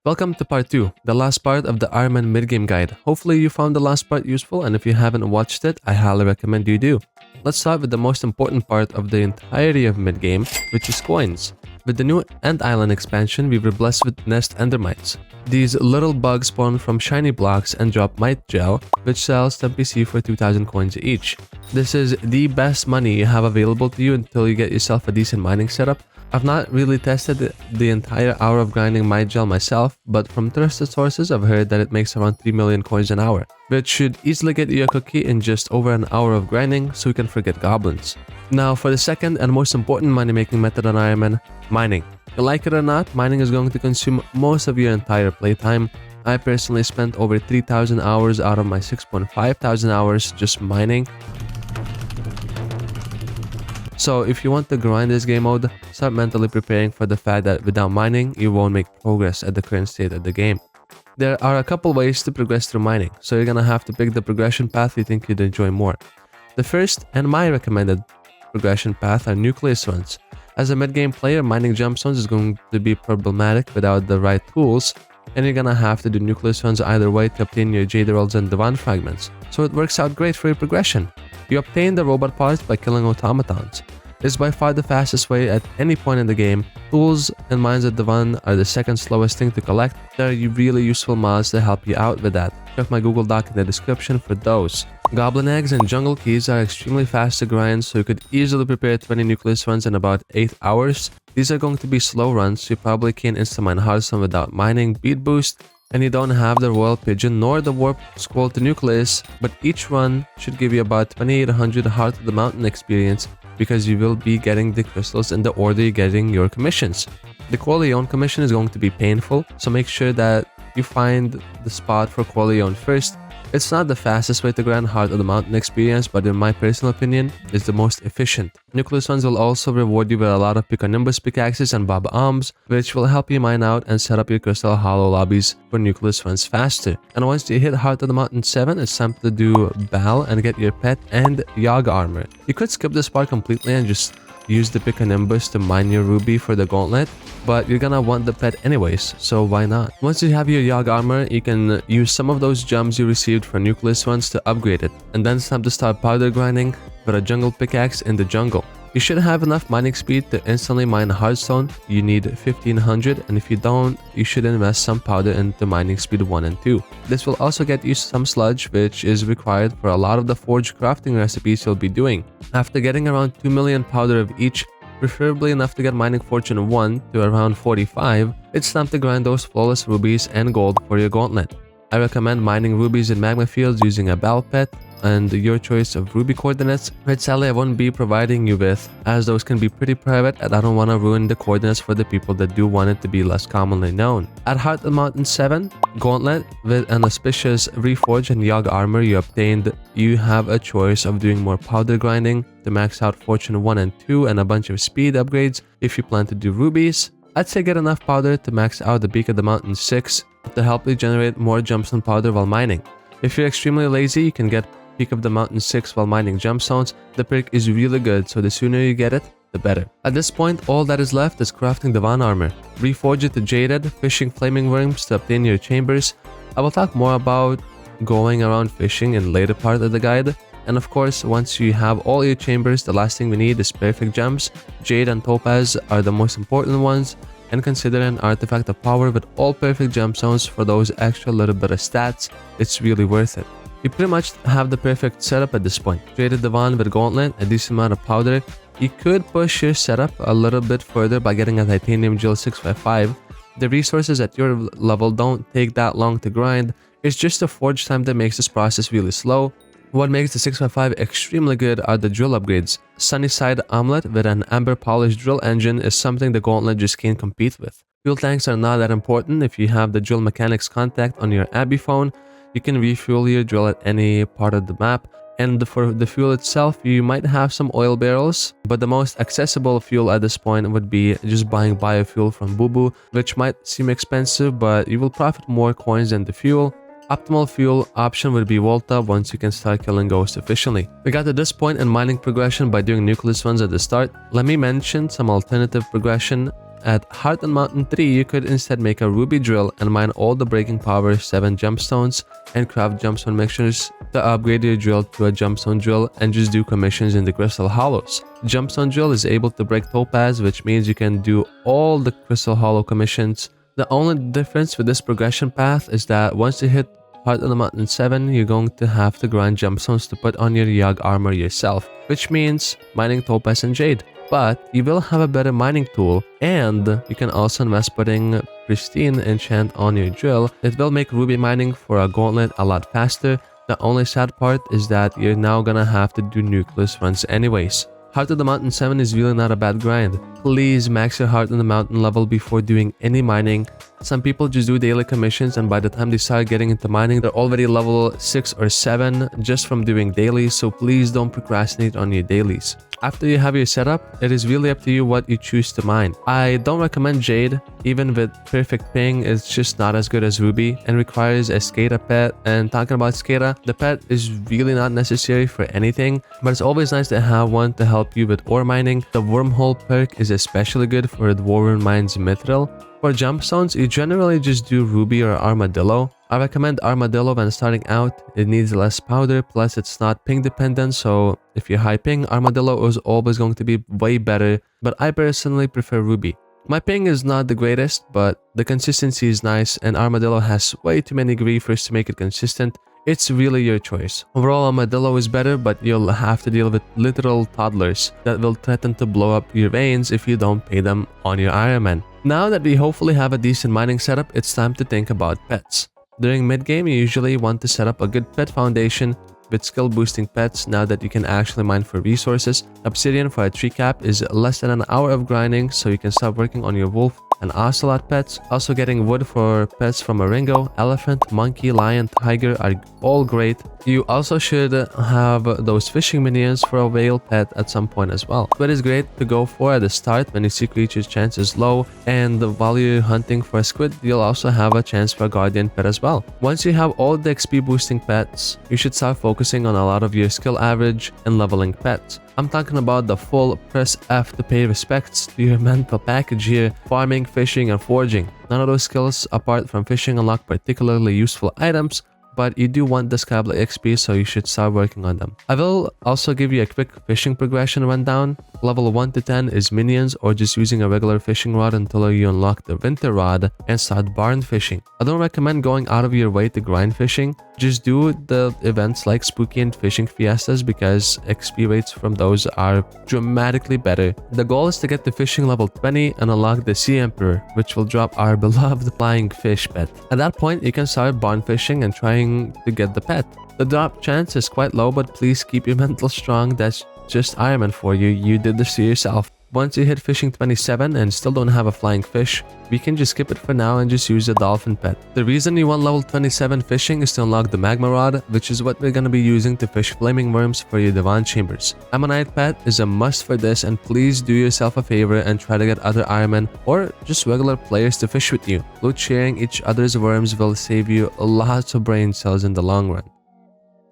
Welcome to part 2, the last part of the Ironman mid-game guide. Hopefully you found the last part useful, and if you haven't watched it, I highly recommend you do. Let's start with the most important part of the entirety of mid-game, which is coins. With the new End Island expansion, we were blessed with Nest Endermites. These little bugs spawn from shiny blocks and drop Mite Gel, which sells to NPC for 2000 coins each. This is the best money you have available to you until you get yourself a decent mining setup. I've not really tested the entire hour of grinding Mite Gel myself, but from trusted sources I've heard that it makes around 3 million coins an hour, which should easily get you a cookie in just over an hour of grinding, so you can forget goblins. Now for the second and most important money-making method on Ironman, mining. Like it or not, mining is going to consume most of your entire playtime. I personally spent over 3,000 hours out of my 6,500 hours just mining. So if you want to grind this game mode, start mentally preparing for the fact that without mining, you won't make progress at the current state of the game. There are a couple ways to progress through mining, so you're gonna have to pick the progression path you think you'd enjoy more. The first, and my recommended progression path, are nucleus runs. As a mid-game player, mining gemstones is going to be problematic without the right tools, and you're gonna have to do nucleus runs either way to obtain your jade emeralds and divan fragments, so it works out great for your progression. You obtain the robot parts by killing automatons. It's by far the fastest way at any point in the game. Tools and mines at Divan are the second slowest thing to collect. There are really useful mods to help you out with that. Check my Google Doc in the description for those. Goblin eggs and jungle keys are extremely fast to grind, so you could easily prepare 20 nucleus runs in about 8 hours. These are going to be slow runs, so you probably can't insta-mine Hearthstone without mining beat boost, and you don't have the royal pigeon nor the warp scroll to nucleus, but each run should give you about 2800 Heart of the Mountain experience because you will be getting the crystals in the order you're getting your commissions. The Corleone commission is going to be painful, so make sure that you find the spot for Corleone first. It's not the fastest way to grind Heart of the Mountain experience, but in my personal opinion, it's the most efficient. Nucleus runs will also reward you with a lot of Piconimbus pickaxes and Baba Alms, which will help you mine out and set up your Crystal Hollow lobbies for nucleus runs faster. And once you hit Heart of the Mountain 7, it's time to do Bal and get your pet and Yog armor. You could skip this part completely and just use the Piconimbus to mine your ruby for the gauntlet, but you're gonna want the pet anyways, so why not? Once you have your Yog armor, you can use some of those gems you received for nucleus runs to upgrade it, and then it's time to start powder grinding with a jungle pickaxe in the jungle. You should have enough mining speed to instantly mine Hearthstone. You need 1500, and if you don't, you should invest some powder into mining speed 1 and 2. This will also get you some sludge, which is required for a lot of the forge crafting recipes you'll be doing. After getting around 2 million powder of each, preferably enough to get mining fortune 1 to around 45, it's time to grind those flawless rubies and gold for your gauntlet. I recommend mining rubies in magma fields using a Bal pet and your choice of ruby coordinates, which sadly I won't be providing you with, as those can be pretty private and I don't want to ruin the coordinates for the people that do want it to be less commonly known. At Heart of the Mountain 7, Gauntlet, with an auspicious Reforge and Yog armor you obtained, you have a choice of doing more powder grinding to max out Fortune 1 and 2 and a bunch of speed upgrades if you plan to do rubies. I'd say get enough powder to max out the Peak of the Mountain 6 to help you generate more gemstone powder while mining. If you're extremely lazy, you can get Peak of the Mountain 6 while mining gemstones. The perk is really good, so the sooner you get it, the better. At this point, all that is left is crafting Divan armor. Reforge it to Jaded, fishing flaming worms to obtain your chambers. I will talk more about going around fishing in later part of the guide. And of course, once you have all your chambers, the last thing we need is perfect gems. Jade and Topaz are the most important ones, and consider an artifact of power with all perfect gemstones for those extra little bit of stats. It's really worth it. You pretty much have the perfect setup at this point. Traded Divan with Gauntlet, a decent amount of powder. You could push your setup a little bit further by getting a Titanium Gel 655. The resources at your level don't take that long to grind. It's just the forge time that makes this process really slow. What makes the 655 extremely good are the drill upgrades. Sunnyside Omelette with an amber polished drill engine is something the Gauntlet just can't compete with. Fuel tanks are not that important if you have the drill mechanics contact on your Abbey phone. You can refuel your drill at any part of the map, and for the fuel itself, you might have some oil barrels, but the most accessible fuel at this point would be just buying biofuel from Boo Boo, which might seem expensive, but you will profit more coins than the fuel. Optimal fuel option would be Volta once you can start killing ghosts efficiently. We got to this point in mining progression by doing nucleus runs at the start. Let me mention some alternative progression At Heart and Mountain 3, you could instead make a ruby drill and mine all the breaking power 7 gemstones and craft gemstone mixtures to upgrade your drill to a gemstone drill and just do commissions in the crystal hollows. Gemstone drill is able to break topaz, which means you can do all the crystal hollow commissions. The only difference with this progression path is that once you hit Heart of the Mountain 7, you're going to have to grind gemstones to put on your Yag armor yourself, which means mining topaz and jade. But you will have a better mining tool, and you can also invest putting pristine enchant on your drill. It will make ruby mining for a gauntlet a lot faster. The only sad part is that you're now gonna have to do nucleus runs anyways. Heart of the Mountain 7 is really not a bad grind. Please max your Heart of the Mountain level before doing any mining. Some people just do daily commissions, and by the time they start getting into mining, they're already level 6 or 7 just from doing dailies, so please don't procrastinate on your dailies. After you have your setup, it is really up to you what you choose to mine. I don't recommend jade. Even with perfect ping, it's just not as good as ruby and requires a Skata pet. And talking about Skata, the pet is really not necessary for anything, but it's always nice to have one to help you with ore mining. The wormhole perk is especially good for Dwarven Mines Mithril. For gemstones, you generally just do ruby or armadillo. I recommend armadillo when starting out. It needs less powder, plus it's not ping dependent, so if you're high ping, armadillo is always going to be way better, but I personally prefer ruby. My ping is not the greatest, but the consistency is nice, and armadillo has way too many griefers to make it consistent. It's really your choice. Overall, armadillo is better, but you'll have to deal with literal toddlers that will threaten to blow up your veins if you don't pay them on your Ironman. Now that we hopefully have a decent mining setup, it's time to think about pets. During mid-game, you usually want to set up a good pet foundation with skill boosting pets. Now that you can actually mine for resources, obsidian for a tree cap is less than an hour of grinding, so you can start working on your wolf and ocelot pets. Also, getting wood for pets from a ringo, elephant, monkey, lion, tiger are all great. You also should have those fishing minions for a whale pet at some point as well. Squid is great to go for at the start when you see creature's chance is low, and while you're hunting for a squid, you'll also have a chance for a guardian pet as well. Once you have all the XP boosting pets, you should start focusing on a lot of your skill average and leveling pets. I'm talking about the full press F to pay respects to your mental package here: farming, fishing, and foraging. None of those skills apart from fishing unlock particularly useful items, but you do want the Skyblock XP, so you should start working on them. I will also give you a quick fishing progression rundown. Level 1 to 10 is minions, or just using a regular fishing rod until you unlock the winter rod and start barn fishing. I don't recommend going out of your way to grind fishing. Just do the events like spooky and fishing fiestas because XP rates from those are dramatically better. The goal is to get to fishing level 20 and unlock the Sea Emperor, which will drop our beloved flying fish pet. At that point, you can start barn fishing and trying to get the pet. The drop chance is quite low, but please keep your mental strong. That's just Ironman for you. You did this to yourself. Once you hit fishing 27 and still don't have a flying fish, we can just skip it for now and just use a dolphin pet. The reason you want level 27 fishing is to unlock the magma rod, which is what we're going to be using to fish flaming worms for your divan chambers. Ammonite pet is a must for this, and please do yourself a favor and try to get other Ironmen or just regular players to fish with you. Loot sharing each other's worms will save you lots of brain cells in the long run.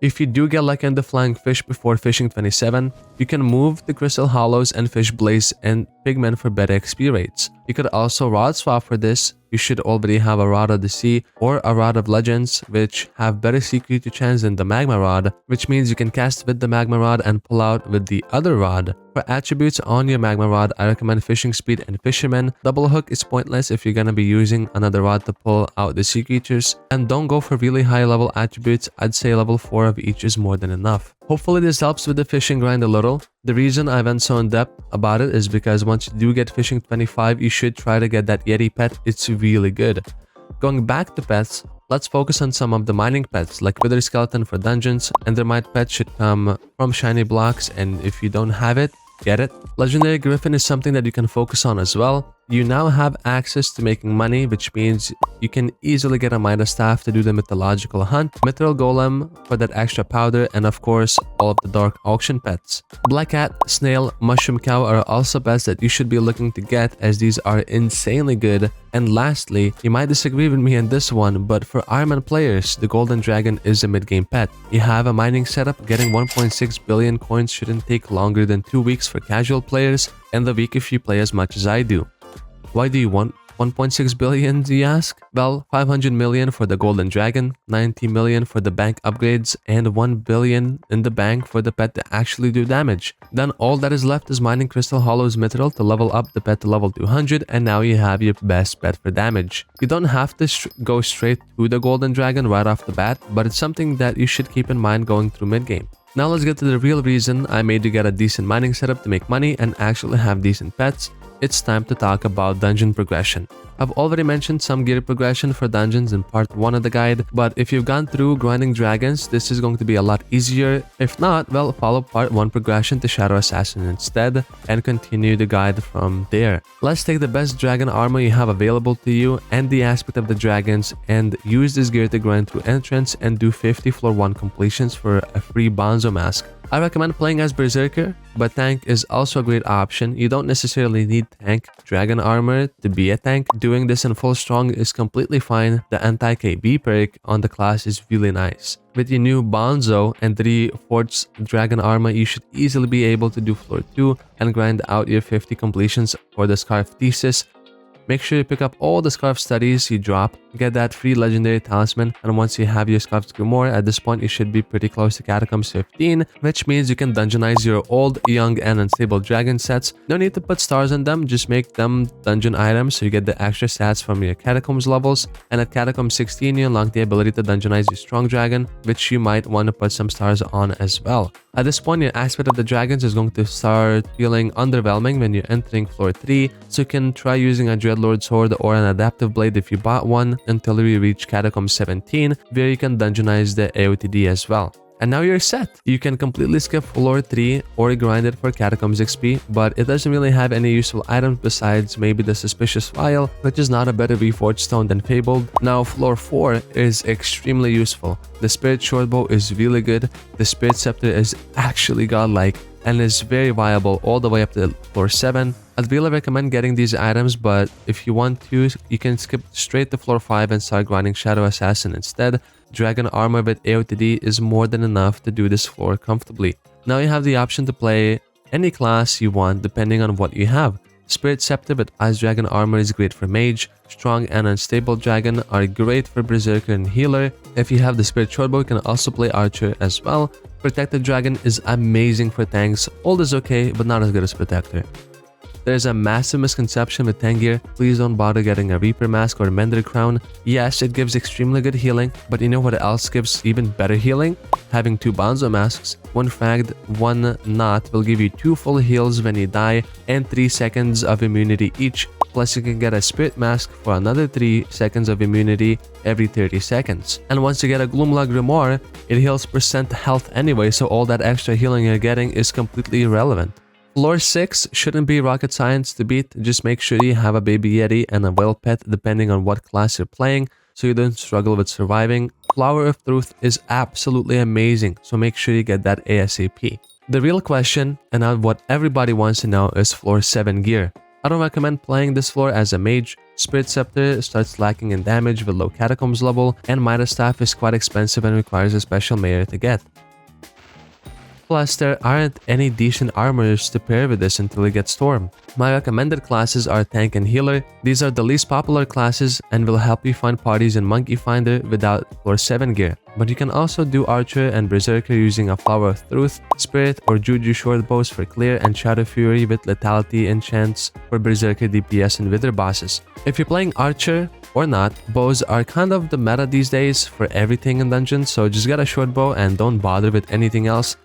If you do get lucky on the flying fish before fishing 27, you can move the crystal hollows and fish blaze and pigment for better XP rates. You could also rod swap for this. You should already have a Rod of the Sea or a Rod of Legends, which have better sea creature chance than the Magma Rod, which means you can cast with the Magma Rod and pull out with the other rod. For attributes on your Magma Rod, I recommend Fishing Speed and Fisherman. Double Hook is pointless if you're gonna be using another rod to pull out the sea creatures. And don't go for really high level attributes. I'd say level 4 of each is more than enough. Hopefully this helps with the fishing grind a little. The reason I went so in depth about it is because once you do get fishing 25, you should try to get that Yeti pet. It's really good. Going back to pets, let's focus on some of the mining pets like Wither Skeleton for dungeons. Endermite pet should come from shiny blocks, and if you don't have it, get it. Legendary Griffin is something that you can focus on as well. You now have access to making money, which means you can easily get a Midas staff to do the mythological hunt, Mithril Golem for that extra powder, and of course, all of the dark auction pets. Black Cat, Snail, Mushroom Cow are also pets that you should be looking to get, as these are insanely good. And lastly, you might disagree with me on this one, but for Ironman players, the Golden Dragon is a mid-game pet. You have a mining setup, getting 1.6 billion coins shouldn't take longer than 2 weeks for casual players, and the week if you play as much as I do. Why do you want 1.6 billion, do you ask? Well, 500 million for the golden dragon, 90 million for the bank upgrades, and 1 billion in the bank for the pet to actually do damage. Then all that is left is mining Crystal Hollow's mithril to level up the pet to level 200, and now you have your best pet for damage. You don't have to go straight to the golden dragon right off the bat, but it's something that you should keep in mind going through mid-game. Now let's get to the real reason I made you get a decent mining setup to make money and actually have decent pets. It's time to talk about dungeon progression. I've already mentioned some gear progression for dungeons in part 1 of the guide, but if you've gone through grinding dragons, this is going to be a lot easier. If not, well, follow part 1 progression to Shadow Assassin instead and continue the guide from there. Let's take the best dragon armor you have available to you and the aspect of the dragons and use this gear to grind through entrance and do 50 floor 1 completions for a free Bonzo mask. I recommend playing as Berserker, but tank is also a great option. You don't necessarily need tank dragon armor to be a tank. Doing this in full strong is completely fine. The anti-KB perk on the class is really nice. With your new Bonzo and 3/4 dragon armor, you should easily be able to do floor 2 and grind out your 50 completions for the Scarf Thesis. Make sure you pick up all the Scarf studies you drop, get that free legendary talisman, and once you have your Scarf's Grimoire, at this point you should be pretty close to Catacombs 15, which means you can dungeonize your old, young, and unstable dragon sets. No need to put stars on them, just make them dungeon items so you get the extra stats from your Catacombs levels, and at Catacombs 16 you unlock the ability to dungeonize your strong dragon, which you might want to put some stars on as well. At this point, your aspect of the dragons is going to start feeling underwhelming when you're entering floor 3, so you can try using a Dreadlord sword or an adaptive blade if you bought one until you reach Catacombs 17, where you can dungeonize the AOTD as well. And now you're set! You can completely skip floor 3 or grind it for Catacombs XP, but it doesn't really have any useful items besides maybe the Suspicious Vial, which is not a better Reforged Stone than Fabled. Now floor 4 is extremely useful. The Spirit Shortbow is really good, the Spirit Scepter is actually godlike, and is very viable all the way up to floor 7. I'd really recommend getting these items, but if you want to, you can skip straight to floor 5 and start grinding Shadow Assassin instead. Dragon armor with AOTD is more than enough to do this floor comfortably. Now you have the option to play any class you want depending on what you have. Spirit Scepter with Ice Dragon armor is great for Mage. Strong and Unstable Dragon are great for Berserker and Healer. If you have the Spirit Shortbow, you can also play Archer as well. Protected Dragon is amazing for tanks. Old is okay, but not as good as Protector. There's a massive misconception with tank gear. Please don't bother getting a Reaper Mask or Mender Crown. Yes, it gives extremely good healing, but you know what else gives even better healing? Having 2 Bonzo masks. 1 fragged, 1 not will give you 2 full heals when you die and 3 seconds of immunity each. Plus you can get a Spirit Mask for another 3 seconds of immunity every 30 seconds. And once you get a Gloomlug Grimoire, it heals % health anyway, so all that extra healing you're getting is completely irrelevant. Floor 6 shouldn't be rocket science to beat, just make sure you have a baby yeti and a whale pet depending on what class you're playing so you don't struggle with surviving. Flower of Truth is absolutely amazing, so make sure you get that ASAP. The real question, and what everybody wants to know, is floor 7 gear. I don't recommend playing this floor as a mage. Spirit Scepter starts lacking in damage with low Catacombs level, and Midas Staff is quite expensive and requires a special mayor to get. Plus, there aren't any decent armors to pair with this until you get Storm. My recommended classes are Tank and Healer. These are the least popular classes and will help you find parties in Monkey Finder without floor 7 gear. But you can also do Archer and Berserker using a Flower of Truth, Spirit or Juju Shortbows for clear, and Shadow Fury with Lethality enchants for Berserker DPS and Wither bosses. If you're playing Archer or not, bows are kind of the meta these days for everything in dungeons, so just get a Shortbow and don't bother with anything else.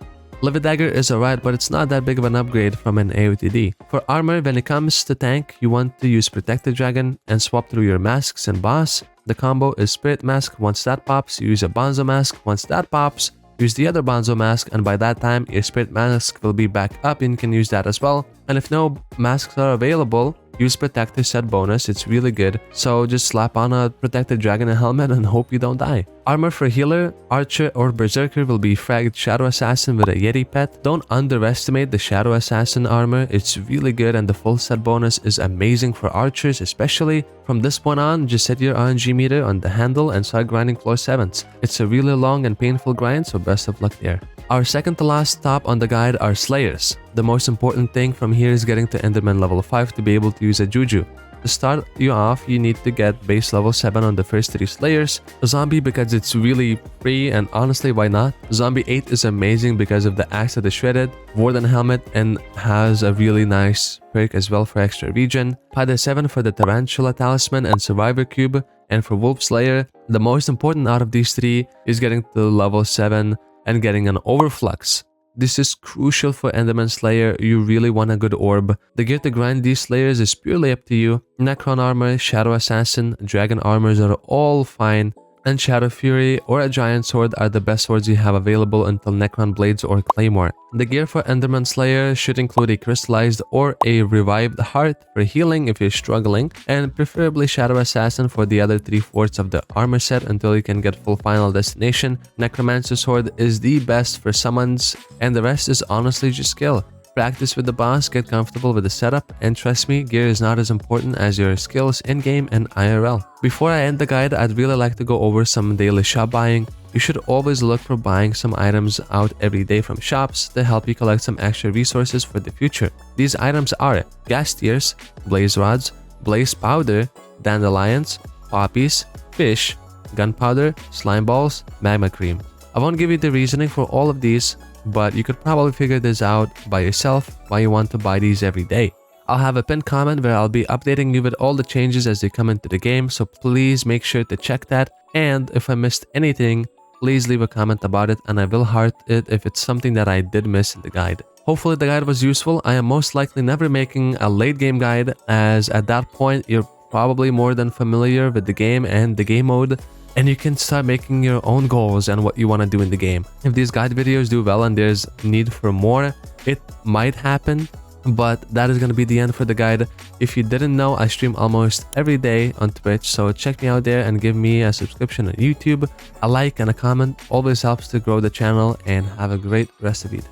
Levitt Dagger is alright, but it's not that big of an upgrade from an AOTD. For armor, when it comes to tank, you want to use Protected Dragon and swap through your masks and boss. The combo is Spirit Mask. Once that pops, you use a Bonzo Mask. Once that pops, use the other Bonzo Mask, and by that time, your Spirit Mask will be back up and you can use that as well. And if no masks are available, use Protector set bonus, it's really good. So just slap on a Protected Dragon and helmet and hope you don't die. Armor for Healer, Archer or Berserker will be fragged Shadow Assassin with a Yeti pet. Don't underestimate the Shadow Assassin armor, it's really good and the full set bonus is amazing for archers especially. From this point on, just set your RNG meter on the handle and start grinding floor 7s. It's a really long and painful grind, so best of luck there. Our second to last stop on the guide are Slayers. The most important thing from here is getting to Enderman level 5 to be able to use a Juju. To start you off, you need to get base level 7 on the first 3 slayers. Zombie because it's really free, and honestly, why not? Zombie 8 is amazing because of the Axe of the Shredded, Warden Helmet, and has a really nice perk as well for extra regen. Pada 7 for the Tarantula Talisman and Survivor Cube, and for Wolf Slayer, the most important out of these 3 is getting to level 7 and getting an Overflux. This is crucial for Enderman Slayer. You really want a good orb. The gear to grind these slayers is purely up to you. Necron armor, Shadow Assassin, Dragon armors are all fine, and Shadow Fury or a Giant Sword are the best swords you have available until Necron Blades or Claymore. The gear for Enderman Slayer should include a crystallized or a revived heart for healing if you're struggling, and preferably Shadow Assassin for the other 3/4 of the armor set until you can get full Final Destination. Necromancer Sword is the best for summons, and the rest is honestly just skill. Practice with the boss, get comfortable with the setup, and trust me, gear is not as important as your skills in-game and IRL. Before I end the guide, I'd really like to go over some daily shop buying. You should always look for buying some items out every day from shops to help you collect some extra resources for the future. These items are gas tears, blaze rods, blaze powder, dandelions, poppies, fish, gunpowder, slime balls, magma cream. I won't give you the reasoning for all of these, but you could probably figure this out by yourself why you want to buy these every day. I'll have a pinned comment where I'll be updating you with all the changes as they come into the game, so please make sure to check that. And if I missed anything, please leave a comment about it and I will heart it if it's something that I did miss in the guide. Hopefully the guide was useful. I am most likely never making a late game guide, as at that point you're probably more than familiar with the game and the game mode, and you can start making your own goals and what you want to do in the game. If these guide videos do well and there's need for more, it might happen, but that is going to be the end for the guide. If you didn't know, I stream almost every day on Twitch, so check me out there and give me a subscription on YouTube. A like and a comment always helps to grow the channel, and have a great rest of it.